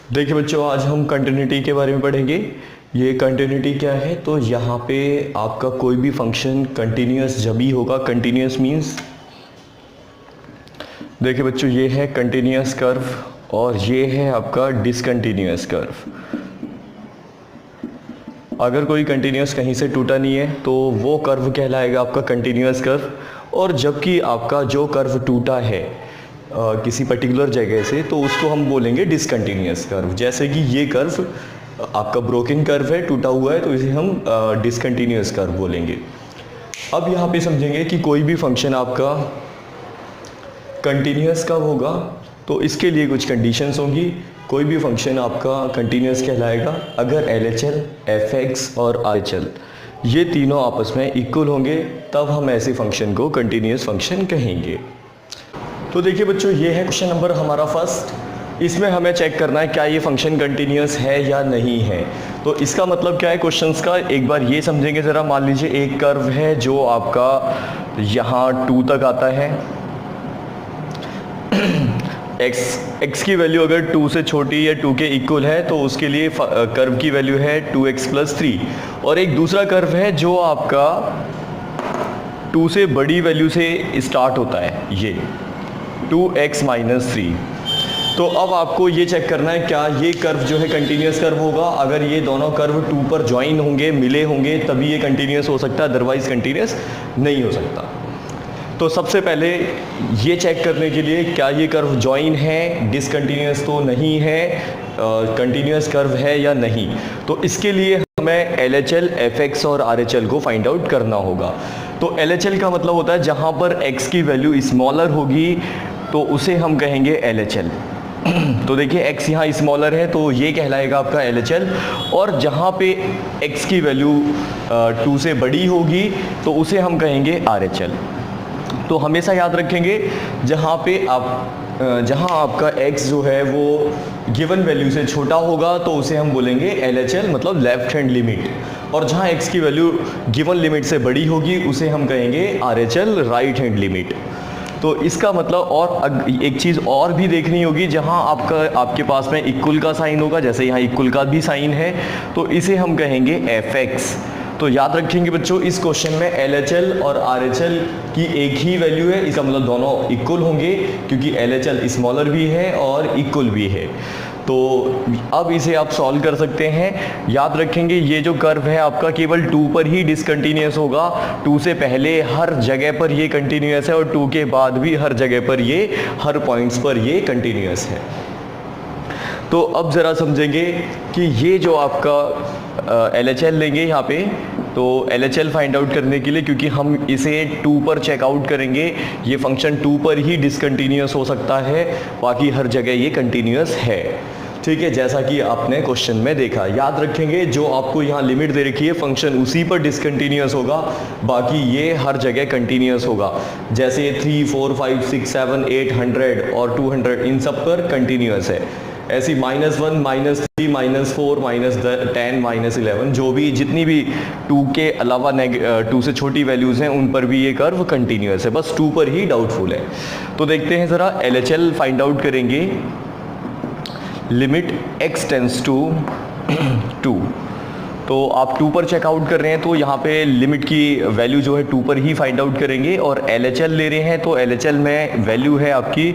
देखिए बच्चों, आज हम कंटिन्यूटी के बारे में पढ़ेंगे। ये कंटिन्यूटी क्या है, तो यहाँ पे आपका कोई भी फंक्शन कंटिन्यूस जब ही होगा। कंटिन्यूस मीन्स, देखिए बच्चों, ये है कंटिन्यूस कर्व और ये है आपका डिसकंटिन्यूस कर्व। अगर कोई कंटिन्यूस कहीं से टूटा नहीं है तो वो कर्व कहलाएगा आपका कंटिन्यूस कर्व। और जबकि आपका जो कर्व टूटा है किसी पर्टिकुलर जगह से, तो उसको हम बोलेंगे डिसकंटिन्यूस कर्व। जैसे कि ये कर्व आपका ब्रोकन कर्व है, टूटा हुआ है, तो इसे हम डिसकंटिन्यूस कर्व बोलेंगे। अब यहाँ पे समझेंगे कि कोई भी फंक्शन आपका कंटिन्यूस कब होगा, तो इसके लिए कुछ कंडीशंस होंगी। कोई भी फंक्शन आपका कंटिन्यूस कहलाएगा अगर LHL, FX और RHL ये तीनों आपस में इक्वल होंगे, तब हम ऐसे फंक्शन को कंटिन्यूस फंक्शन कहेंगे। तो देखिए बच्चों, ये है क्वेश्चन नंबर हमारा फर्स्ट। इसमें हमें चेक करना है क्या ये फंक्शन कंटिन्यूस है या नहीं है। तो इसका मतलब क्या है क्वेश्चंस का, एक बार ये समझेंगे ज़रा। मान लीजिए एक कर्व है जो आपका यहाँ 2 तक आता है। x की वैल्यू अगर 2 से छोटी या 2 के इक्वल है तो उसके लिए कर्व की वैल्यू है 2x + 3। और एक दूसरा कर्व है जो आपका 2 से बड़ी वैल्यू से स्टार्ट होता है, ये 2x - 3। तो अब आपको ये चेक करना है क्या ये कर्व जो है कंटिन्यूस कर्व होगा। अगर ये दोनों कर्व 2 पर ज्वाइन होंगे, मिले होंगे, तभी ये कंटिन्यूस हो सकता है, अदरवाइज कंटिन्यूस नहीं हो सकता। तो सबसे पहले ये चेक करने के लिए क्या ये कर्व ज्वाइन है, डिसकंटिन्यूस तो नहीं है, कंटिन्यूस कर्व है या नहीं। तो इसके लिए हमें LHL, FX और RHL को फाइंड आउट करना होगा। तो LHL का मतलब होता है जहाँ पर x की वैल्यू स्मॉलर होगी तो उसे हम कहेंगे LHL। तो देखिए x यहाँ स्मॉलर है तो ये कहलाएगा आपका LHL। और जहाँ पे x की वैल्यू 2 से बड़ी होगी तो उसे हम कहेंगे RHL। तो हमेशा याद रखेंगे जहाँ आपका x जो है वो गिवन वैल्यू से छोटा होगा तो उसे हम बोलेंगे LHL, मतलब लेफ्ट हैंड लिमिट। और जहाँ x की वैल्यू गिवन लिमिट से बड़ी होगी उसे हम कहेंगे RHL, राइट हैंड लिमिट। तो इसका मतलब, और एक चीज़ और भी देखनी होगी, जहाँ आपके पास में इक्वल का साइन होगा, जैसे यहाँ इक्वल का भी साइन है, तो इसे हम कहेंगे FX। तो याद रखेंगे बच्चों, इस क्वेश्चन में LHL और RHL की एक ही वैल्यू है, इसका मतलब दोनों इक्वल होंगे, क्योंकि LHL स्मॉलर भी है और इक्वल भी है। तो अब इसे आप सॉल्व कर सकते हैं। याद रखेंगे ये जो कर्व है आपका केवल 2 पर ही डिसकंटिन्यूस होगा। 2 से पहले हर जगह पर ये कंटिन्यूस है और 2 के बाद भी हर जगह पर ये, हर पॉइंट्स पर ये कंटिन्यूस है। तो अब ज़रा समझेंगे कि ये जो आपका LHL लेंगे यहाँ पे, तो LHL फाइंड आउट करने के लिए, क्योंकि हम इसे 2 पर चेकआउट करेंगे, ये फंक्शन 2 पर ही डिसकंटिन्यूस हो सकता है, बाकी हर जगह ये कंटिन्यूस है। ठीक है, जैसा कि आपने क्वेश्चन में देखा। याद रखेंगे जो आपको यहाँ लिमिट दे रखी है, फंक्शन उसी पर डिसकंटिन्यूस होगा, बाकी ये हर जगह कंटिन्यूस होगा। जैसे 3, 4, 5, 6, 7, 8, 100 और 200 इन सब पर कंटिन्यूस है। ऐसी -1, -3, -4, -10, -11 जो भी जितनी भी 2 के अलावा 2 से छोटी वैल्यूज़ हैं उन पर भी ये कर्व कंटिन्यूस है, बस 2 पर ही डाउटफुल है। तो देखते हैं ज़रा, LHL फाइंड आउट करेंगे। लिमिट x टेंड्स टू 2, तो आप 2 पर चेकआउट कर रहे हैं तो यहाँ पे लिमिट की वैल्यू जो है 2 पर ही फाइंड आउट करेंगे। और LHL ले रहे हैं तो LHL में वैल्यू है आपकी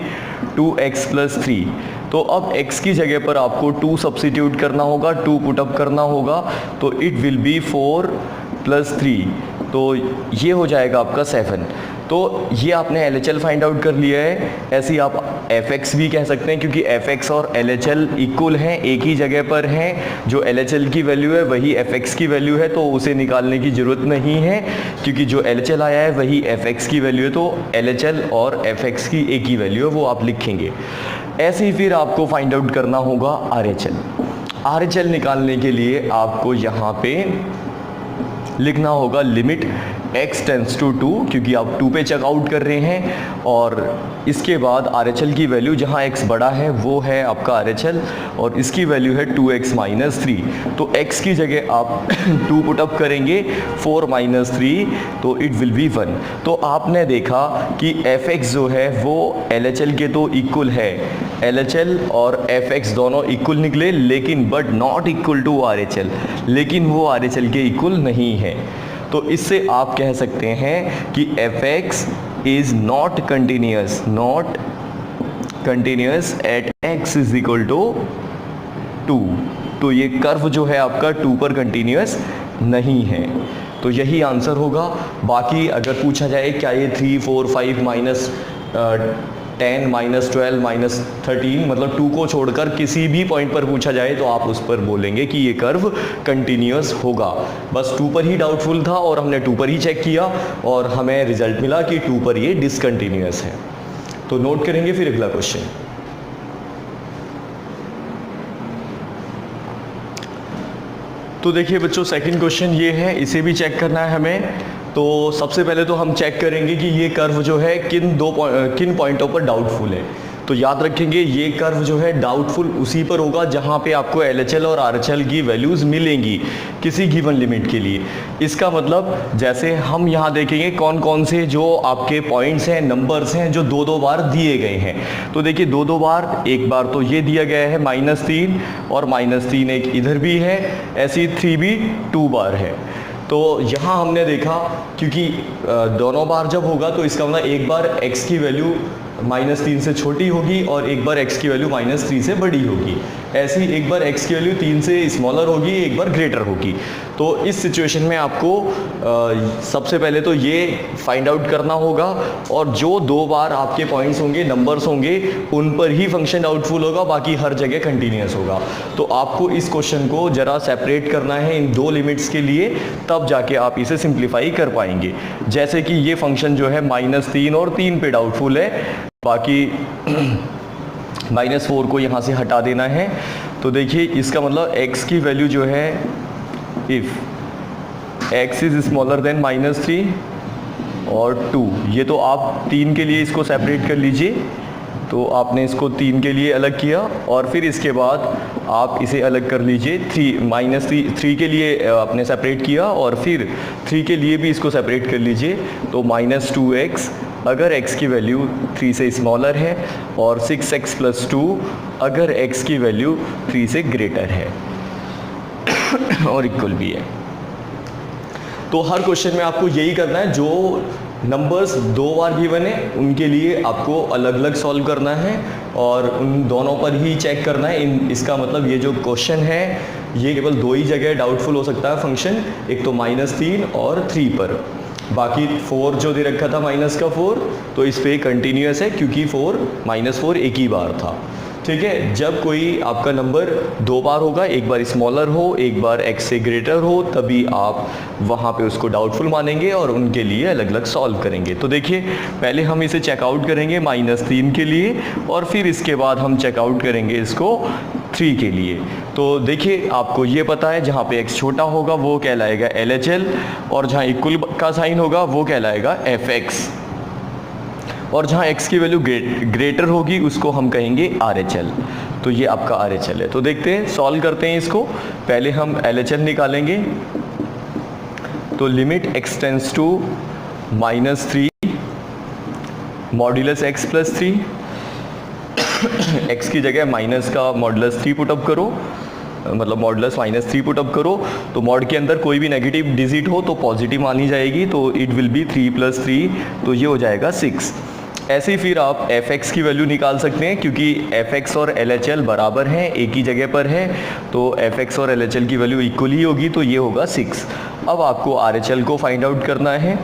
2x + 3। तो अब x की जगह पर आपको 2 सब्स्टिट्यूट करना होगा, 2 पुटअप करना होगा, तो इट विल बी 4 + 3, तो ये हो जाएगा आपका 7। तो ये आपने LHL फाइंड आउट कर लिया है। ऐसे ही आप FX भी कह सकते हैं, क्योंकि FX और LHL इक्वल हैं, एक ही जगह पर हैं। जो LHL की वैल्यू है वही FX की वैल्यू है, तो उसे निकालने की ज़रूरत नहीं है, क्योंकि जो LHL आया है वही FX की वैल्यू है। तो LHL और FX की एक ही वैल्यू है, वो आप लिखेंगे। ऐसे ही फिर आपको फाइंड आउट करना होगा RHL। RHL निकालने के लिए आपको यहाँ पे लिखना होगा लिमिट x टेंड्स टू 2, क्योंकि आप 2 पे चेकआउट कर रहे हैं। और इसके बाद RHL की वैल्यू जहाँ x बड़ा है वो है आपका RHL, और इसकी वैल्यू है 2x - 3। तो x की जगह आप 2 पुटअप करेंगे, 4 - 3, तो इट विल बी 1। तो आपने देखा कि fx जो है वो LHL के तो इक्वल है, LHL और FX दोनों इक्वल निकले, लेकिन but not equal to RHL, लेकिन वो RHL के इक्वल नहीं है। तो इससे आप कह सकते हैं कि FX is not continuous at x is equal to 2। तो ये कर्व जो है आपका 2 पर कंटिन्यूस नहीं है। तो यही आंसर होगा। बाकी अगर पूछा जाए क्या ये 3, 4, 5 माइनस 10 माइनस 12 माइनस 13 मतलब 2 को छोड़कर किसी भी पॉइंट पर पूछा जाए तो आप उस पर बोलेंगे कि ये कर्व कंटिन्यूस होगा। बस 2 पर ही डाउटफुल था और हमने 2 पर ही चेक किया और हमें रिजल्ट मिला कि 2 पर ये डिसकंटिन्यूस है। तो नोट करेंगे फिर अगला क्वेश्चन। तो देखिए बच्चों, सेकंड क्वेश्चन ये है, इसे भी चेक करना है हमें। तो सबसे पहले तो हम चेक करेंगे कि ये कर्व जो है किन पॉइंटों पर डाउटफुल है। तो याद रखेंगे ये कर्व जो है डाउटफुल उसी पर होगा जहां पे आपको LHL और RHL की वैल्यूज़ मिलेंगी किसी गिवन लिमिट के लिए। इसका मतलब जैसे हम यहाँ देखेंगे कौन कौन से जो आपके पॉइंट्स हैं, नंबर्स हैं जो 2-2 बार दिए गए हैं। तो देखिए 2-2 बार, एक बार तो ये दिया गया है -3 और -3 एक इधर भी है, ऐसी 3 भी 2 बार है। तो यहाँ हमने देखा क्योंकि दोनों बार जब होगा तो इसका मतलब एक बार x की वैल्यू -3 से छोटी होगी और एक बार x की वैल्यू -3 से बड़ी होगी। ऐसे ही एक बार x की वैल्यू 3 से स्मॉलर होगी, एक बार ग्रेटर होगी। तो इस सिचुएशन में आपको सबसे पहले तो ये फाइंड आउट करना होगा और जो 2 बार आपके पॉइंट्स होंगे, नंबर्स होंगे, उन पर ही फंक्शन डाउटफुल होगा, बाकी हर जगह कंटिन्यूस होगा। तो आपको इस क्वेश्चन को जरा सेपरेट करना है इन 2 लिमिट्स के लिए, तब जाके आप इसे सिंप्लीफाई कर पाएंगे। जैसे कि ये फंक्शन जो है -3 और 3 पे डाउटफुल है, बाकी -4 को यहाँ से हटा देना है। तो देखिए इसका मतलब x की वैल्यू जो है, if x is smaller than -3 और 2, ये तो आप 3 के लिए इसको सेपरेट कर लीजिए। तो आपने इसको 3 के लिए अलग किया और फिर इसके बाद आप इसे अलग कर लीजिए। -3 के लिए आपने सेपरेट किया और फिर 3 के लिए भी इसको सेपरेट कर लीजिए। तो -2x अगर x की वैल्यू 3 से स्मॉलर है और 6x + 2 अगर x की वैल्यू 3 से ग्रेटर है और इक्वल भी है। तो हर क्वेश्चन में आपको यही करना है, जो नंबर्स 2 बार गिवन है उनके लिए आपको अलग अलग सॉल्व करना है और उन दोनों पर ही चेक करना है। इसका मतलब ये जो क्वेश्चन है ये केवल 2 ही जगह डाउटफुल हो सकता है फंक्शन, एक तो -3 और 3 पर। बाकी 4 जो दे रखा था -4, तो इस पे कंटिन्यूस है क्योंकि -4 एक ही बार था। ठीक है, जब कोई आपका नंबर 2 बार होगा, एक बार स्मॉलर हो, एक बार x से ग्रेटर हो, तभी आप वहाँ पे उसको डाउटफुल मानेंगे और उनके लिए अलग अलग सॉल्व करेंगे। तो देखिए पहले हम इसे चेकआउट करेंगे -3 के लिए और फिर इसके बाद हम चेकआउट करेंगे इसको 3 के लिए। तो देखिए आपको ये पता है जहाँ पे x छोटा होगा वो कहलाएगा LHL और जहाँ इक्वल का साइन होगा वो कहलाएगा FX और जहाँ x की वैल्यू ग्रेटर होगी उसको हम कहेंगे RHL। तो ये आपका RHL है। तो देखते हैं, सॉल्व करते हैं इसको। पहले हम LHL निकालेंगे। तो limit x tends to -3 modulus x + 3 x की जगह माइनस का मॉडुलस 3 पुटअप करो, मतलब मॉडुलस -3 पुटअप करो। तो मॉड के अंदर कोई भी नेगेटिव डिजिट हो तो पॉजिटिव मानी जाएगी, तो इट विल बी 3 + 3, तो ये हो जाएगा 6। ऐसे ही फिर आप fx की वैल्यू निकाल सकते हैं क्योंकि fx और LHL बराबर हैं, एक ही जगह पर है, तो fx और LHL की वैल्यू इक्वल ही होगी, तो ये होगा 6। अब आपको RHL को फाइंड आउट करना है।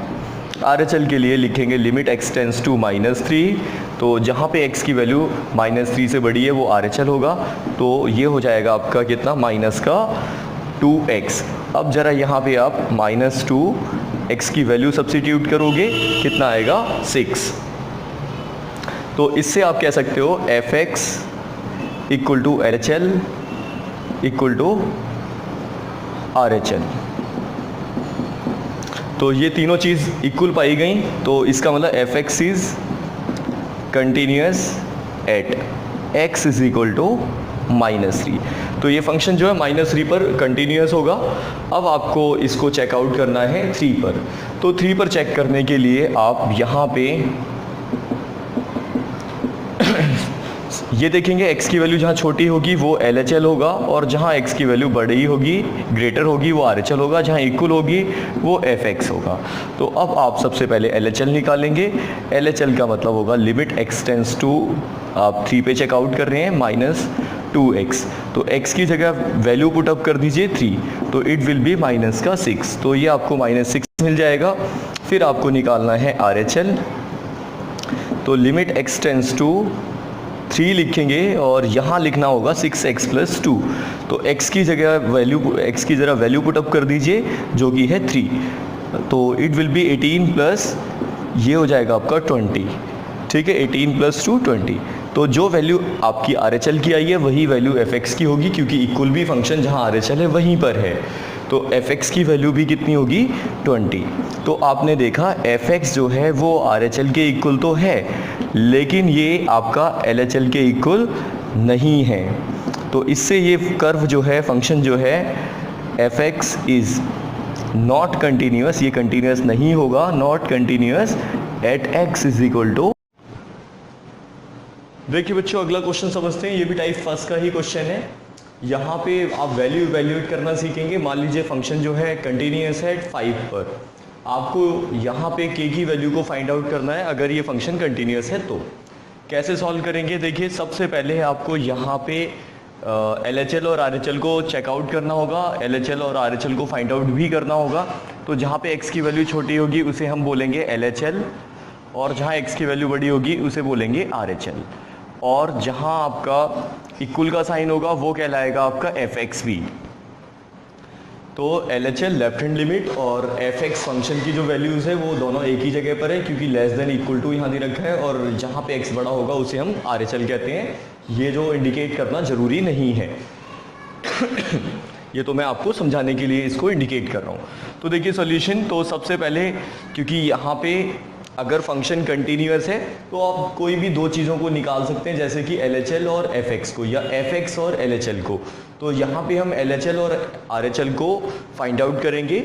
RHL के लिए लिखेंगे लिमिट x टेंड्स टू -3, तो जहाँ पे x की वैल्यू -3 से बड़ी है वो RHL होगा। तो ये हो जाएगा आपका कितना, -2x। अब ज़रा यहाँ पे आप -2x की वैल्यू सब्स्टिट्यूट करोगे, कितना आएगा 6। तो इससे आप कह सकते हो fx = LHL = RHL। तो ये तीनों चीज़ इक्वल पाई गई, तो इसका मतलब fx is continuous at x = -3। तो ये फंक्शन जो है -3 पर कंटिन्यूस होगा। अब आपको इसको चेकआउट करना है 3 पर। तो 3 पर चेक करने के लिए आप यहाँ पे ये देखेंगे x की वैल्यू जहाँ छोटी होगी वो LHL होगा, और जहाँ x की वैल्यू बड़ी होगी, ग्रेटर होगी, वो RHL होगा, जहाँ इक्वल होगी वो FX होगा। तो अब आप सबसे पहले LHL निकालेंगे। LHL का मतलब होगा लिमिट x टेंस टू, आप 3 पे चेकआउट कर रहे हैं, -2x, तो x की जगह वैल्यू पुट अप कर दीजिए 3, तो इट विल बी -6, तो ये आपको -6 मिल जाएगा। फिर आपको निकालना है RHL, तो लिमिट x टेंस टू 3 लिखेंगे और यहाँ लिखना होगा 6x + 2, तो x की जगह वैल्यू, x की ज़रा वैल्यू पुट अप कर दीजिए जो कि है 3, तो इट विल बी 18 प्लस ये हो जाएगा आपका 20, ठीक है, 18 + 2 20। तो जो वैल्यू आपकी RHL की आई है वही वैल्यू FX की होगी, क्योंकि इक्वल भी फंक्शन जहाँ RHL है वहीं पर है, तो FX की वैल्यू भी कितनी होगी 20। तो आपने देखा FX जो है वो RHL के इक्वल तो है, लेकिन ये आपका LHL के इक्वल नहीं है। तो इससे ये कर्व जो है, फंक्शन जो है FX इज़ नॉट कंटिन्यूअस, ये कंटिन्यूअस नहीं होगा, not continuous at x is equal to. देखिए बच्चों अगला क्वेश्चन समझते हैं, ये भी टाइप फर्स्ट का ही क्वेश्चन है। यहाँ पे आप वैल्यू इवैल्यूएट करना सीखेंगे। मान लीजिए फंक्शन जो है कंटिन्यूअस है 5 पर, आपको यहाँ पे k की वैल्यू को फाइंड आउट करना है अगर ये फंक्शन कंटिन्यूअस है तो। कैसे सॉल्व करेंगे, देखिए सबसे पहले आपको यहाँ पे LHL और RHL को चेकआउट करना होगा, LHL और RHL को फाइंड आउट भी करना होगा। तो जहाँ पे x की वैल्यू छोटी होगी उसे हम बोलेंगे LHL, और जहाँ x की वैल्यू बड़ी होगी उसे बोलेंगे RHL, और जहाँ आपका इक्वल का साइन होगा वो कहलाएगा आपका FXV। तो LHL लेफ्ट हैंड लिमिट और FX फंक्शन की जो वैल्यूज़ है वो दोनों एक ही जगह पर है, क्योंकि लेस देन इक्वल टू यहाँ दे रखा है, और जहाँ पे x बड़ा होगा उसे हम RHL कहते हैं। ये जो इंडिकेट करना ज़रूरी नहीं है ये तो मैं आपको समझाने के लिए इसको इंडिकेट कर रहा हूँ। तो देखिए सॉल्यूशन, तो सबसे पहले क्योंकि यहाँ पे अगर फंक्शन कंटिन्यूअस है तो आप कोई भी दो चीज़ों को निकाल सकते हैं, जैसे कि LHL और FX को, या FX और LHL को। तो यहाँ पे हम LHL और RHL को फाइंड आउट करेंगे।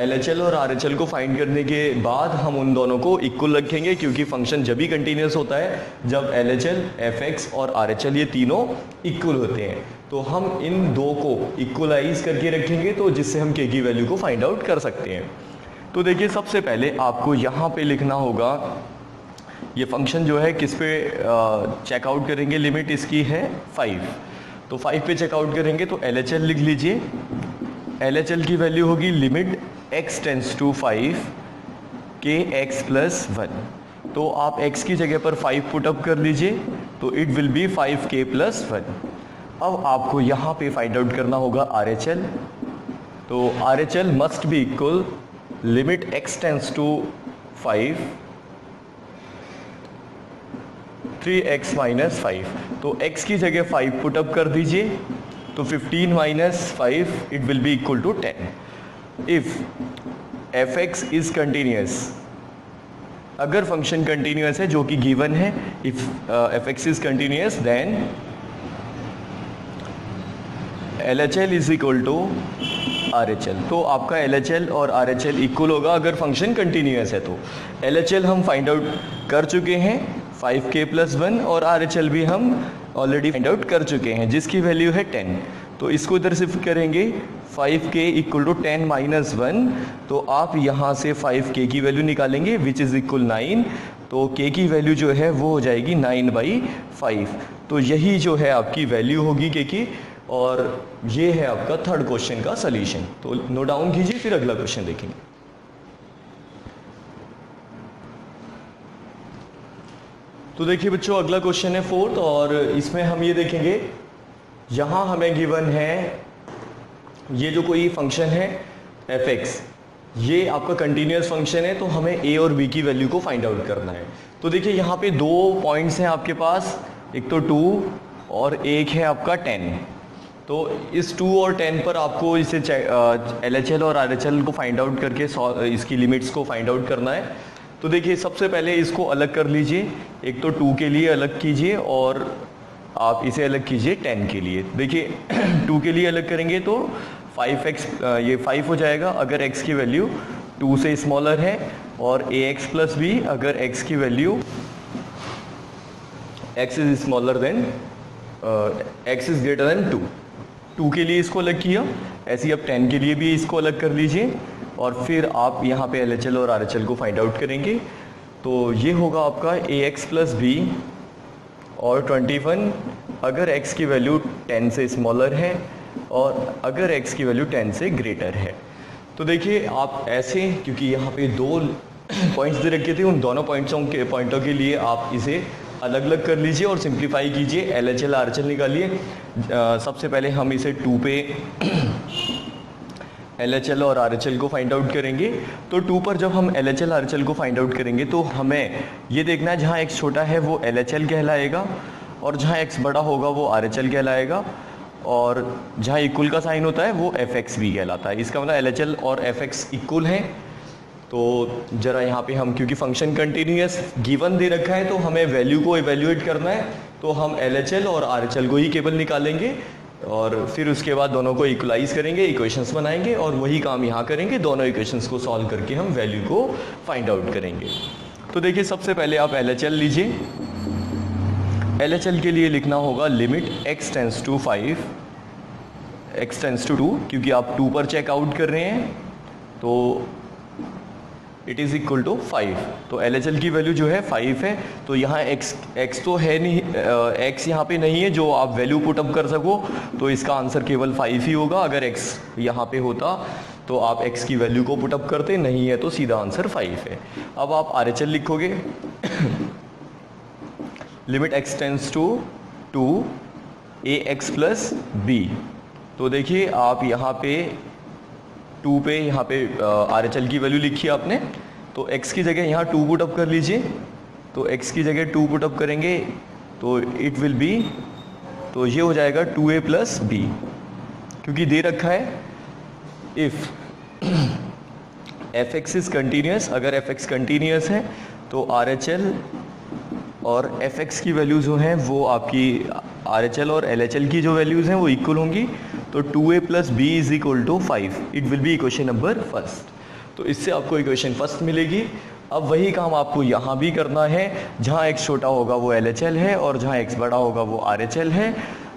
LHL और RHL को फाइंड करने के बाद हम उन दोनों को इक्वल रखेंगे, क्योंकि फंक्शन जब भी कंटिन्यूअस होता है जब LHL, FX और RHL ये तीनों इक्वल होते हैं। तो हम इन दो को इक्वलाइज करके रखेंगे, तो जिससे हम k की वैल्यू को फाइंड आउट कर सकते हैं। तो देखिए सबसे पहले आपको यहाँ पे लिखना होगा, ये फंक्शन जो है किस पे चेकआउट करेंगे, लिमिट इसकी है 5, तो 5 पे चेकआउट करेंगे तो LHL लिख लीजिए। LHL की वैल्यू होगी लिमिट x टेंस टू 5 के x + 1, तो आप x की जगह पर 5 पुट अप कर लीजिए, तो इट विल बी 5k + 1। अब आपको यहाँ पे फाइंड आउट करना होगा RHL, तो RHL must be equal limit x tends to 5 3x - 5, तो x की जगह 5 पुट अप कर दीजिए, तो 15 - 5 it will be equal to 10। If fx is continuous, अगर फंक्शन कंटिन्यूअस है जो कि गिवन है, if fx is continuous then LHL is equal to RHL। तो आपका LHL और RHL इक्वल होगा अगर फंक्शन कंटिन्यूअस है। तो LHL हम फाइंड आउट कर चुके हैं 5k + 1, और RHL भी हम ऑलरेडी फाइंड आउट कर चुके हैं जिसकी वैल्यू है 10। तो इसको इधर शिफ्ट करेंगे, 5k = 10 - 1, तो आप यहाँ से 5k की वैल्यू निकालेंगे विच इज़ इक्वल 9, तो k की वैल्यू जो है वो हो जाएगी 9/5। तो यही जो है आपकी वैल्यू होगी k की, और ये है आपका थर्ड क्वेश्चन का सॉल्यूशन। तो नोट डाउन कीजिए, फिर अगला क्वेश्चन देखेंगे। तो देखिए बच्चों अगला क्वेश्चन है फोर्थ, और इसमें हम ये देखेंगे, यहाँ हमें गिवन है ये जो कोई फंक्शन है fx, ये आपका कंटिन्यूअस फंक्शन है, तो हमें a और b की वैल्यू को फाइंड आउट करना है। तो देखिए यहाँ पे दो पॉइंट्स हैं आपके पास, एक तो 2 और एक है आपका 10। तो इस 2 और 10 पर आपको इसे LHL और RHL को फाइंड आउट करके इसकी लिमिट्स को फाइंड आउट करना है। तो देखिए सबसे पहले इसको अलग कर लीजिए, एक तो 2 के लिए अलग कीजिए और आप इसे अलग कीजिए 10 के लिए। देखिए 2 के लिए अलग करेंगे तो 5x ये 5 हो जाएगा अगर x की वैल्यू 2 से स्मॉलर है, और ax + b अगर x की value x is smaller than x is greater than 2। 2 के लिए इसको अलग किया, ऐसे ही अब 10 के लिए भी इसको अलग कर लीजिए और फिर आप यहाँ पे LHL और RHL को फाइंड आउट करेंगे। तो ये होगा आपका ax प्लस b और 21 अगर x की वैल्यू 10 से स्मॉलर है और अगर x की वैल्यू 10 से ग्रेटर है। तो देखिए आप ऐसे, क्योंकि यहाँ पे दो पॉइंट्स दे रखे थे, उन दोनों पॉइंटों के लिए आप इसे अलग अलग कर लीजिए और सिंप्लीफाई कीजिए, LHL RHL निकालिए। सबसे पहले हम इसे 2 पे LHL और RHL को फाइंड आउट करेंगे। तो 2 पर जब हम LHL RHL को फाइंड आउट करेंगे तो हमें ये देखना है जहाँ x छोटा है वो LHL कहलाएगा और जहाँ x बड़ा होगा वो RHL कहलाएगा और जहाँ इक्वल का साइन होता है वो fx भी कहलाता है। इसका मतलब LHL और fx इक्वल है। तो ज़रा यहाँ पे हम, क्योंकि फंक्शन कंटिन्यूअस गिवन दे रखा है तो हमें वैल्यू को इवेल्युएट करना है, तो हम LHL और RHL को ही केवल निकालेंगे और फिर उसके बाद दोनों को इक्वलाइज करेंगे, इक्वेशंस बनाएंगे और वही काम यहाँ करेंगे। दोनों इक्वेशंस को सॉल्व करके हम वैल्यू को फाइंड आउट करेंगे। तो देखिए सबसे पहले आप LHL लीजिए। LHL के लिए लिखना होगा limit x tends to 5, x tends to 2, क्योंकि आप 2 पर चेक आउट कर रहे हैं तो इट इज़ इक्वल टू 5। तो LHL की वैल्यू जो है 5 है। तो यहाँ x तो है नहीं, x यहाँ पे नहीं है जो आप वैल्यू पुटअप कर सको, तो इसका आंसर केवल 5 ही होगा। अगर x यहाँ पे होता तो आप x की वैल्यू को पुटअप करते, नहीं है तो सीधा आंसर 5 है। अब आप RHL लिखोगे limit x tends to 2 ax plus b। तो देखिए आप यहाँ पे 2 पे यहाँ पे RHL की वैल्यू लिखी है आपने, तो x की जगह यहाँ 2 पुटअप कर लीजिए। तो x की जगह 2 पुटअप करेंगे तो इट विल बी, तो ये हो जाएगा 2a प्लस b, क्योंकि दे रखा है इफ़ fx इज कंटिन्यूस, अगर fx कंटिन्यूस है तो RHL और fx की वैल्यू जो हैं वो आपकी RHL और LHL की जो वैल्यूज़ हैं वो इक्वल होंगी। तो 2a plus b is equal to 5, it will be equation number first. तो इससे आपको इक्वेशन फर्स्ट मिलेगी। अब वही काम आपको यहाँ भी करना है, जहाँ x छोटा होगा वो LHL है और जहाँ x बड़ा होगा वो RHL है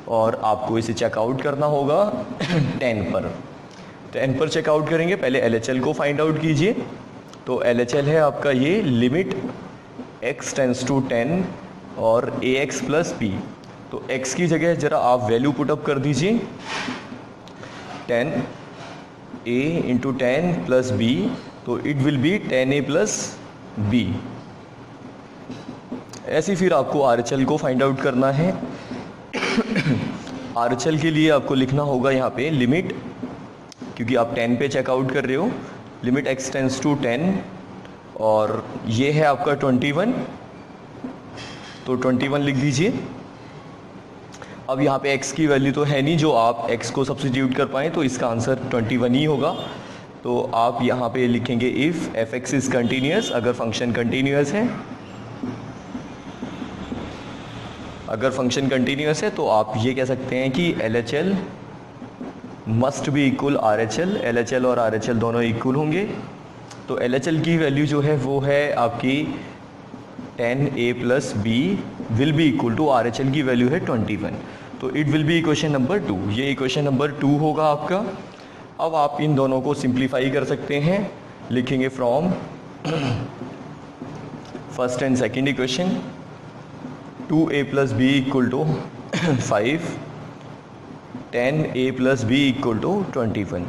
और आपको इसे चेकआउट करना होगा 10 पर। 10 पर चेकआउट करेंगे, पहले LHL को फाइंड आउट कीजिए। तो LHL है आपका ये लिमिट x टेंस टू 10 और ax प्लस b। तो x की जगह ज़रा आप वैल्यू पुटअप कर दीजिए 10 a इंटू 10 प्लस b, तो it will B 10a plus b। ऐसे फिर आपको RHL को फाइंड आउट करना है। RHL के लिए आपको लिखना होगा यहाँ पे लिमिट, क्योंकि आप 10 पे चेकआउट कर रहे हो, लिमिट x टेंस टू 10 और ये है आपका 21, तो 21 लिख दीजिए। अब यहाँ पे x की वैल्यू तो है नहीं जो आप x को सब्स्टिट्यूट कर पाएँ, तो इसका आंसर 21 ही होगा। तो आप यहाँ पे लिखेंगे इफ़ fx इज़ कंटिन्यूस, अगर फंक्शन कंटिन्यूस है, अगर फंक्शन कंटिन्यूस है तो आप ये कह सकते हैं कि LHL must be equal RHL, LHL और RHL दोनों इक्वल होंगे। तो LHL की वैल्यू जो है वो है आपकी 10a plus b will be equal to RHL की वैल्यू है 21, तो it will be equation number 2। ये इक्वेशन नंबर 2 होगा आपका। अब आप इन दोनों को सिंप्लीफाई कर सकते हैं, लिखेंगे from first and second equation 2a plus b equal to 5, 10a plus b equal to 21।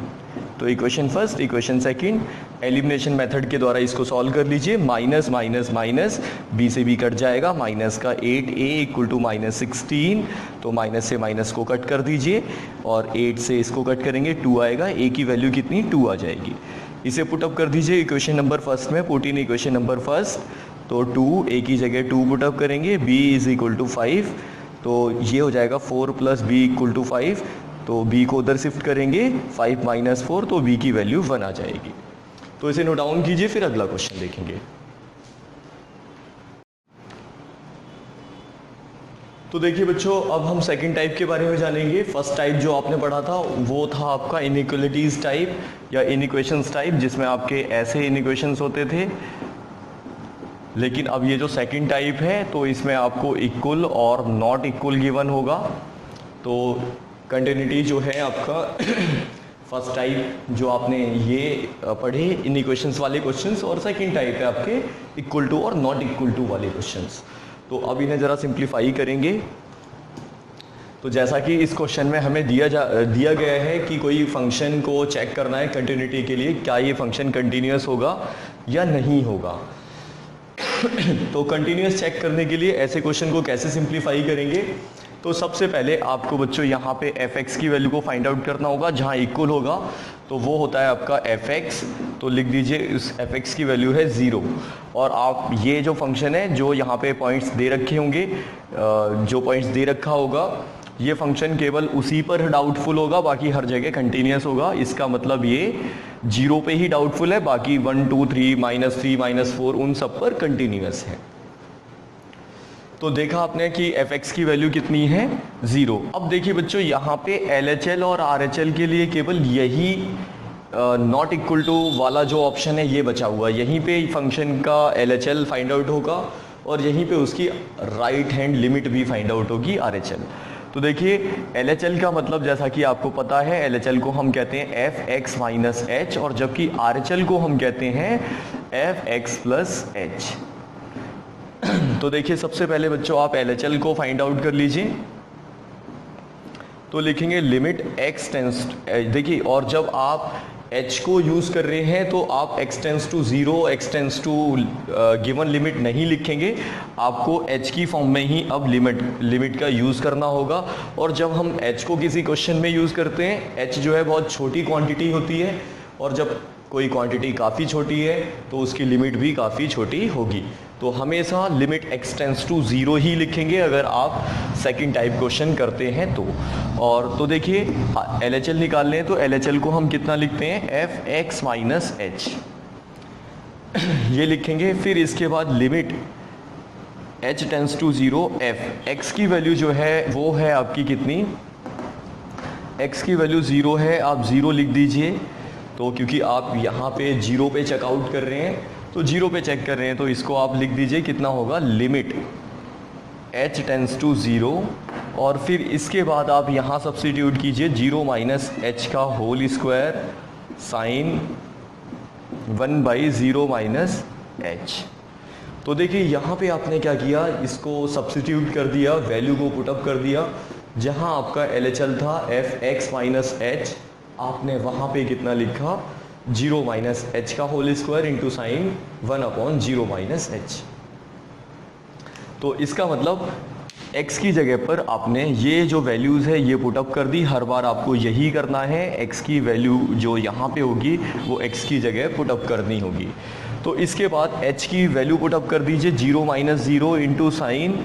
तो equation first, equation second, elimination method के द्वारा इसको सॉल्व कर लीजिए। माइनस माइनस माइनस b से b कट जाएगा, माइनस का 8a इक्वल टू माइनस 16, तो माइनस से माइनस को कट कर दीजिए और 8 से इसको कट करेंगे 2 आएगा, a की वैल्यू कितनी 2 आ जाएगी। इसे पुटअप कर दीजिए इक्वेशन नंबर फर्स्ट में, put in equation number first. तो 2 a की जगह 2 पुटअप करेंगे, b इज इक्वल टू 5, तो ये हो जाएगा 4 प्लस b इक्वल टू 5, तो b को उधर शिफ्ट करेंगे 5 माइनस 4, तो b की वैल्यू 1 आ जाएगी। तो इसे नोट डाउन कीजिए, फिर अगला क्वेश्चन देखेंगे। तो देखिए बच्चों, अब हम सेकंड टाइप के बारे में जानेंगे। फर्स्ट टाइप जो आपने पढ़ा था वो था आपका इनइक्वालिटीज टाइप या इनइक्वेशंस टाइप, जिसमें आपके ऐसे इनइक्वेशंस होते थे लेकिन अब ये जो सेकंड टाइप है तो इसमें आपको इक्वल और नॉट इक्वल गिवन होगा। तो कंटिन्यूटी जो है आपका फर्स्ट टाइप जो आपने ये पढ़े इन इक्वेशंस वाले क्वेश्चंस, और सेकंड टाइप है आपके इक्वल टू और नॉट इक्वल टू वाले क्वेश्चंस। तो अब इन्हें ज़रा सिंप्लीफाई करेंगे। तो जैसा कि इस क्वेश्चन में हमें दिया गया है कि कोई फंक्शन को चेक करना है कंटिन्यूटी के लिए, क्या ये फंक्शन कंटिन्यूस होगा या नहीं होगा। तो कंटिन्यूस चेक करने के लिए ऐसे क्वेश्चन को कैसे सिंप्लीफाई करेंगे। तो सबसे पहले आपको बच्चों यहाँ पे f(x) की वैल्यू को फाइंड आउट करना होगा। जहाँ इक्वल होगा तो वो होता है आपका f(x), तो लिख दीजिए इस f(x) की वैल्यू है 0। और आप ये जो फंक्शन है जो यहाँ पे पॉइंट्स दे रखे होंगे, जो पॉइंट्स दे रखा होगा, ये फंक्शन केवल उसी पर डाउटफुल होगा, बाकी हर जगह कंटिन्यूस होगा। इसका मतलब ये 0 पे ही डाउटफुल है, बाकी 1 2 3 -3 -4 उन सब पर कंटिन्यूस है। तो देखा आपने कि f(x) की वैल्यू कितनी है 0। अब देखिए बच्चों यहाँ पे LHL और RHL के लिए केवल यही नॉट इक्वल टू वाला जो ऑप्शन है ये बचा हुआ। यहीं पे फंक्शन का LHL फाइंड आउट होगा और यहीं पे उसकी राइट हैंड लिमिट भी फाइंड आउट होगी RHL। तो देखिए LHL का मतलब जैसा कि आपको पता है, LHL को हम कहते हैं f(x - h) और जबकि RHL को हम कहते हैं f(x + h)। तो देखिए सबसे पहले बच्चों आप LHL को फाइंड आउट कर लीजिए। तो लिखेंगे लिमिट x टेंस, देखिए, और जब आप h को यूज़ कर रहे हैं तो आप x tends to 0, x tends to given limit नहीं लिखेंगे, आपको h की फॉर्म में ही अब लिमिट का यूज़ करना होगा। और जब हम h को किसी क्वेश्चन में यूज़ करते हैं, h जो है बहुत छोटी क्वांटिटी होती है, और जब कोई क्वांटिटी काफ़ी छोटी है तो उसकी लिमिट भी काफ़ी छोटी होगी। तो हमेशा लिमिट x टेंस टू 0 ही लिखेंगे अगर आप सेकंड टाइप क्वेश्चन करते हैं तो। और तो देखिए LHL निकाल लें तो LHL को हम कितना लिखते हैं f(x - h) ये लिखेंगे। फिर इसके बाद limit h tends to 0 f(x) की वैल्यू जो है वो है आपकी कितनी, x की वैल्यू 0 है, आप 0 लिख दीजिए। तो क्योंकि आप यहाँ पे 0 पे चेकआउट कर रहे हैं तो 0 पे चेक कर रहे हैं, तो इसको आप लिख दीजिए कितना होगा, लिमिट h टेंस टू 0। और फिर इसके बाद आप यहाँ सब्स्टिट्यूट कीजिए 0 - h का होल स्क्वायर साइन 1/0 - h। तो देखिए यहाँ पे आपने क्या किया, इसको सब्स्टिट्यूट कर दिया, वैल्यू को पुटअप कर दिया। जहाँ आपका LHL था f(x - h), आपने वहाँ पे कितना लिखा, 0 - h का whole square into sine 1/0 - h। तो इसका मतलब x की जगह पर आपने ये जो वैल्यूज़ है ये पुटअप कर दी। हर बार आपको यही करना है, x की वैल्यू जो यहाँ पे होगी वो x की जगह पुटअप करनी होगी। तो इसके बाद h की वैल्यू पुटअप कर दीजिए 0 - 0 इंटू साइन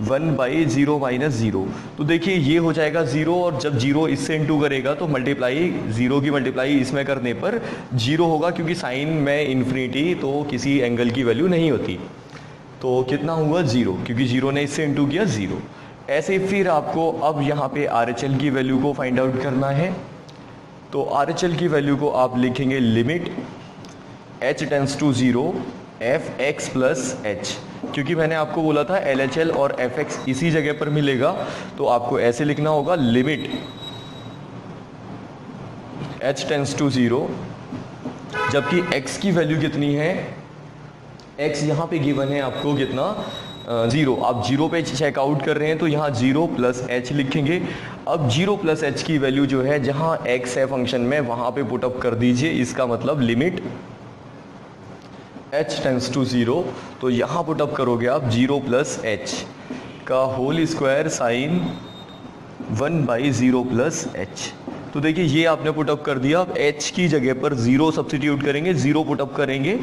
1/0 - 0। तो देखिए ये हो जाएगा 0, और जब 0 इससे इंटू करेगा तो मल्टीप्लाई 0 की मल्टीप्लाई इसमें करने पर 0 होगा, क्योंकि साइन में इन्फिनिटी तो किसी एंगल की वैल्यू नहीं होती। तो कितना हुआ 0, क्योंकि 0 ने इससे इंटू किया 0। ऐसे फिर आपको अब यहाँ पे RHL की वैल्यू को फाइंड आउट करना है। तो RHL की वैल्यू को आप लिखेंगे limit h tends to 0 f(x + h), क्योंकि मैंने आपको बोला था LHL और f(x) इसी जगह पर मिलेगा, तो आपको ऐसे लिखना होगा लिमिट h टेंस टू 0, जबकि x की वैल्यू कितनी है, x यहाँ पे गिवन है आपको कितना 0। आप 0 पे चेकआउट कर रहे हैं तो यहाँ 0 + h लिखेंगे। अब 0 + h की वैल्यू जो है जहाँ x है फंक्शन में वहाँ पे पुटअप कर दीजिए। इसका मतलब लिमिट h टेंस टू 0, तो यहाँ पुटअप करोगे आप 0 + h का होल स्क्वायर साइन 1/0 + h। तो देखिए ये आपने पुटअप कर दिया। अब h की जगह पर 0 सब्स्टिट्यूट करेंगे, 0 पुटअप करेंगे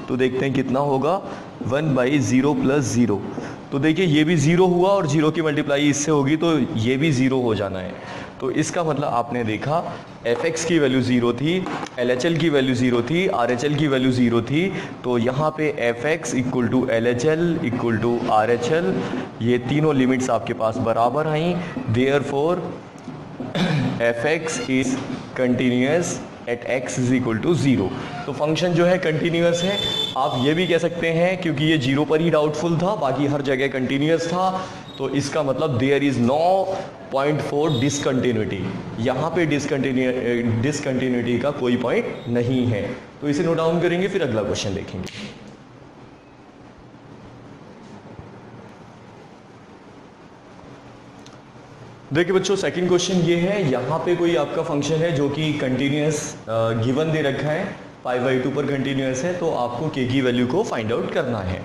तो देखते हैं कितना होगा, 1/0 + 0। तो देखिए ये भी 0 हुआ और 0 की मल्टीप्लाई इससे होगी तो ये भी 0 हो जाना है। तो इसका मतलब आपने देखा f(x) की वैल्यू 0 थी, LHL की वैल्यू 0 थी, RHL की वैल्यू 0 थी। तो यहाँ पे f(x) = LHL = RHL, ये तीनों लिमिट्स आपके पास बराबर आई। Therefore f(x) is continuous at x is equal to 0। तो फंक्शन जो है कंटिन्यूअस है। आप ये भी कह सकते हैं क्योंकि ये 0 पर ही डाउटफुल था, बाकी हर जगह कंटिन्यूअस था, तो इसका मतलब there is no point for discontinuity. यहाँ पे डिसकंटिन्यूटी का कोई पॉइंट नहीं है। तो इसे नोट डाउन करेंगे, फिर अगला क्वेश्चन देखेंगे। देखिए बच्चों, सेकंड क्वेश्चन ये है, यहाँ पे कोई आपका फंक्शन है जो कि कंटिन्यूअस गिवन दे रखा है, π/2 पर कंटिन्यूअस है, तो आपको k की वैल्यू को फाइंड आउट करना है।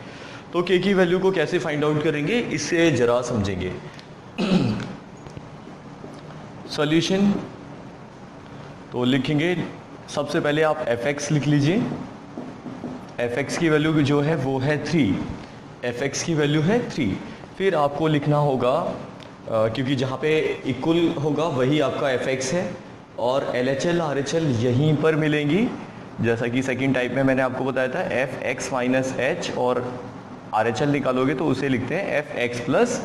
तो k की वैल्यू को कैसे फाइंड आउट करेंगे, इससे जरा समझेंगे। सॉल्यूशन तो लिखेंगे, सबसे पहले आप fx लिख लीजिए। fx की वैल्यू जो है वो है 3, fx की वैल्यू है 3। फिर आपको लिखना होगा क्योंकि जहाँ पे इक्वल होगा वही आपका fx है, और LHL RHL यहीं पर मिलेंगी, जैसा कि सेकंड टाइप में मैंने आपको बताया था fx माइनस h, और RHL निकालोगे तो उसे लिखते हैं fx प्लस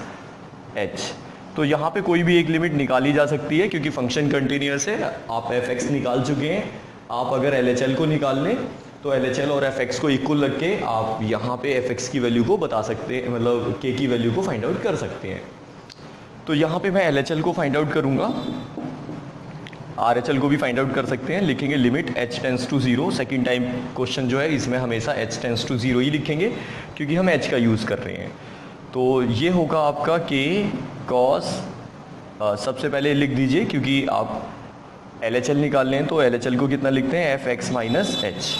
h। तो यहाँ पे कोई भी एक लिमिट निकाली जा सकती है क्योंकि फंक्शन कंटिन्यूअस है। आप fx निकाल चुके हैं, आप अगर LHL को निकाल लें तो LHL और fx को इक्वल रख के आप यहाँ पे fx की वैल्यू को बता सकते हैं, मतलब k की वैल्यू को फाइंड आउट कर सकते हैं। तो यहाँ पे मैं LHL को फाइंड आउट करूँगा, RHL को भी फाइंड आउट कर सकते हैं। लिखेंगे limit h tends to 0। Second time question जो है इसमें हमेशा h टेंस टू 0 ही लिखेंगे क्योंकि हम h का यूज़ कर रहे हैं। तो ये होगा आपका k cos, सबसे पहले लिख दीजिए क्योंकि आप LHL निकाल लें तो LHL को कितना लिखते हैं fx माइनस h।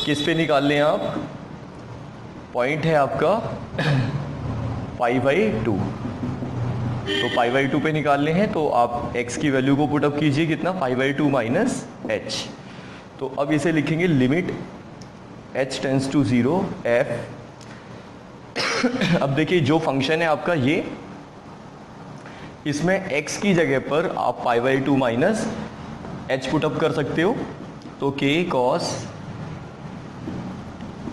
किस पे निकाल लें आप, पॉइंट है आपका π/2, तो π/2 पे निकालने हैं, तो आप x की वैल्यू को पुट अप कीजिए, कितना π/2 माइनस h। तो अब इसे लिखेंगे limit h tends to 0 f। अब देखिए जो फंक्शन है आपका ये, इसमें x की जगह पर आप π/2 माइनस h पुट अप कर सकते हो, तो k cos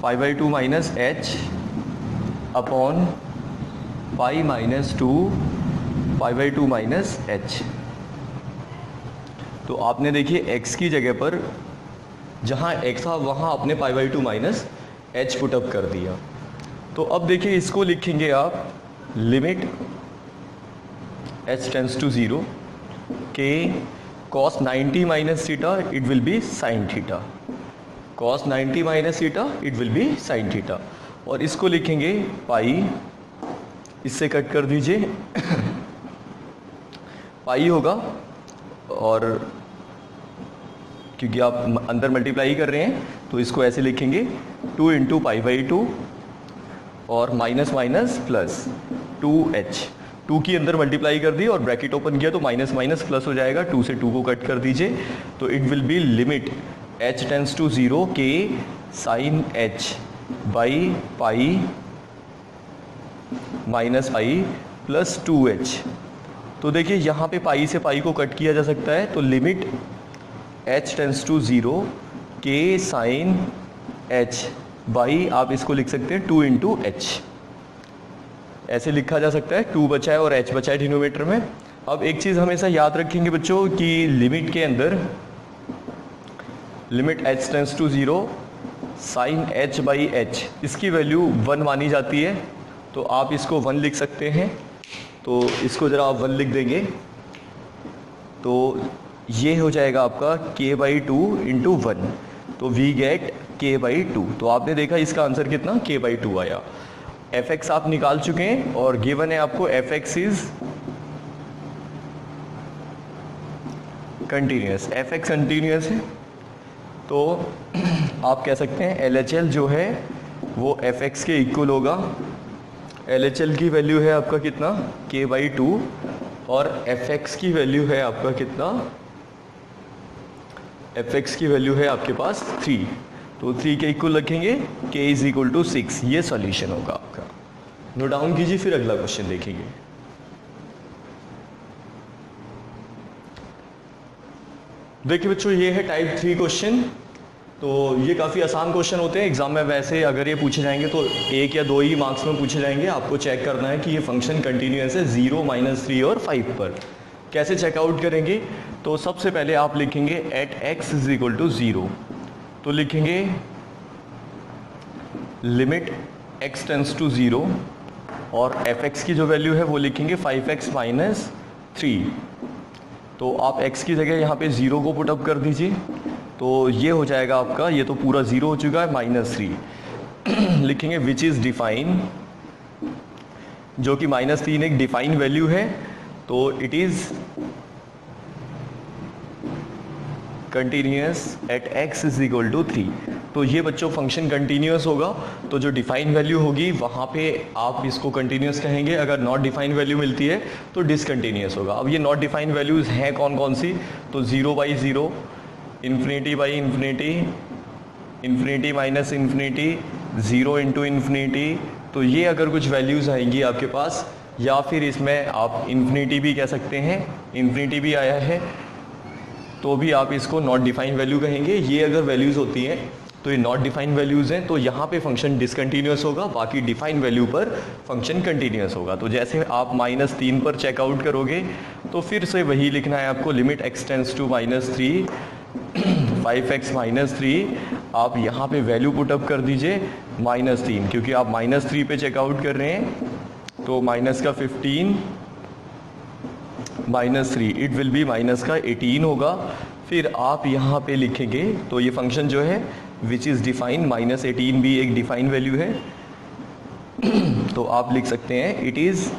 π/2 minus h upon pi minus 2 π/2 minus h। तो आपने देखिए x की जगह पर जहाँ x था वहाँ आपने π/2 माइनस h पुट अप कर दिया। तो अब देखिए इसको लिखेंगे आप limit h tends to 0 k cos 90 minus theta it will be sine theta, cos 90 minus theta it will be sine theta. और इसको लिखेंगे पाई, इससे कट कर दीजिए पाई होगा, और क्योंकि आप अंदर मल्टीप्लाई कर रहे हैं तो इसको ऐसे लिखेंगे 2 इंटू π/2 और माइनस माइनस प्लस 2h। 2 की अंदर मल्टीप्लाई कर दी और ब्रैकेट ओपन किया तो माइनस माइनस प्लस हो जाएगा, 2 से 2 को कट कर दीजिए, तो it will be limit h tends to 0 k sine h by pi minus pi plus 2h। तो देखिए यहाँ पे पाई से पाई को कट किया जा सकता है, तो limit h tends to 0 k sine h by, आप इसको लिख सकते हैं 2 इंटू h, ऐसे लिखा जा सकता है। 2 बचा है और h बचा है डिनोमिनेटर में। अब एक चीज़ हमेशा याद रखेंगे बच्चों कि लिमिट के अंदर limit h tends to 0 sine h by h, इसकी वैल्यू 1 मानी जाती है, तो आप इसको 1 लिख सकते हैं। तो इसको ज़रा आप 1 लिख देंगे तो ये हो जाएगा आपका k/2 इंटू 1, तो वी गेट k/2। तो आपने देखा इसका आंसर कितना k/2 आया। fx आप निकाल चुके हैं और गिवन है आपको fx is continuous, fx continuous है, तो आप कह सकते हैं LHL जो है वो fx के इक्वल होगा। LHL की वैल्यू है आपका कितना k/2 और fx की वैल्यू है आपका कितना, fx की वैल्यू है आपके पास 3, तो 3 के इक्वल रखेंगे, k इज इक्वल टू 6। ये सॉल्यूशन होगा आपका। नोट डाउन कीजिए, फिर अगला क्वेश्चन देखेंगे। देखिए बच्चों ये है टाइप 3 क्वेश्चन। तो ये काफ़ी आसान क्वेश्चन होते हैं एग्जाम में, वैसे अगर ये पूछे जाएंगे तो 1 या 2 ही मार्क्स में पूछे जाएंगे। आपको चेक करना है कि ये फंक्शन कंटिन्यूअस है 0, -3 और 5 पर। कैसे चेकआउट करेंगे, तो सबसे पहले आप लिखेंगे at x is equal to 0, तो लिखेंगे लिमिट x टेंस टू 0 और fx की जो वैल्यू है वो लिखेंगे 5x माइनस 3। तो आप x की जगह यहाँ पे 0 को पुटअप कर दीजिए, तो ये हो जाएगा आपका, ये तो पूरा 0 हो चुका है, -3 लिखेंगे विच इज़ डिफाइन, जो कि -3 एक डिफाइन वैल्यू है, तो it is continuous at x is equal to 3। तो ये बच्चों फंक्शन कंटिन्यूस होगा, तो जो डिफाइन वैल्यू होगी वहाँ पे आप इसको कंटिन्यूस कहेंगे, अगर नॉट डिफाइन वैल्यू मिलती है तो डिसकंटिन्यूस होगा। अब ये नॉट डिफाइन वैल्यूज़ हैं कौन कौन सी, तो 0/0, ∞/∞, infinity minus infinity, 0 into infinity. तो ये अगर कुछ वैल्यूज़ आएंगी आपके पास, या फिर इसमें आप इन्फिनिटी भी कह सकते हैं, इन्फिनिटी भी आया है तो भी आप इसको नॉट डिफाइन वैल्यू कहेंगे। ये अगर वैल्यूज़ होती हैं तो ये नॉट डिफाइन वैल्यूज़ हैं, तो यहाँ पे फंक्शन डिसकंटिन्यूस होगा, बाकी डिफाइन वैल्यू पर फंक्शन कंटिन्यूस होगा। तो जैसे आप -3 पर चेकआउट करोगे तो फिर से वही लिखना है आपको, limit x tends to -3, 5x minus 3, आप यहाँ पे वैल्यू पुटअप कर दीजिए -3, क्योंकि आप -3 पे चेकआउट कर रहे हैं, तो माइनस का 15 -3 इट विल बी माइनस का 18 होगा। फिर आप यहाँ पे लिखेंगे, तो ये फंक्शन जो है विच इज़ डिफाइन, -18 भी एक डिफाइन वैल्यू है, तो आप लिख सकते हैं इट इज़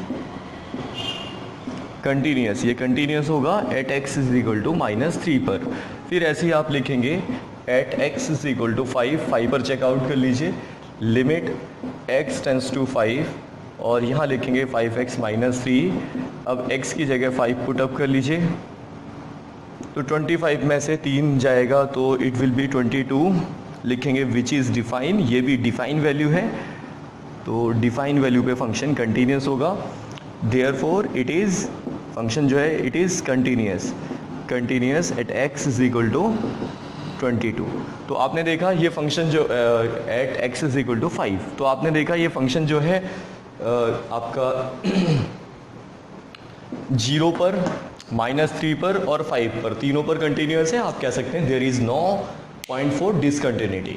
कंटिन्यूस, ये कंटिन्यूस होगा at x is equal to -3 पर। फिर ऐसे ही आप लिखेंगे at x is equal to 5 पर चेकआउट कर लीजिए, लिमिट x टेंस टू 5 और यहाँ लिखेंगे 5x माइनस 3। अब x की जगह 5 पुटअप कर लीजिए, तो 25 में से 3 जाएगा तो इट विल बी 22, लिखेंगे विच इज़ डिफाइन, ये भी डिफाइन वैल्यू है, तो डिफाइन वैल्यू पे फंक्शन कंटिन्यूस होगा, देयरफॉर इट इज़, फंक्शन जो है it is continuous at x is equal to 22। तो आपने देखा ये फंक्शन जो at x is equal to 5, तो आपने देखा ये फंक्शन जो है आपका 0 पर, -3 पर और 5 पर, तीनों पर कंटिन्यूस है। आप कह सकते हैं there is no point for discontinuity.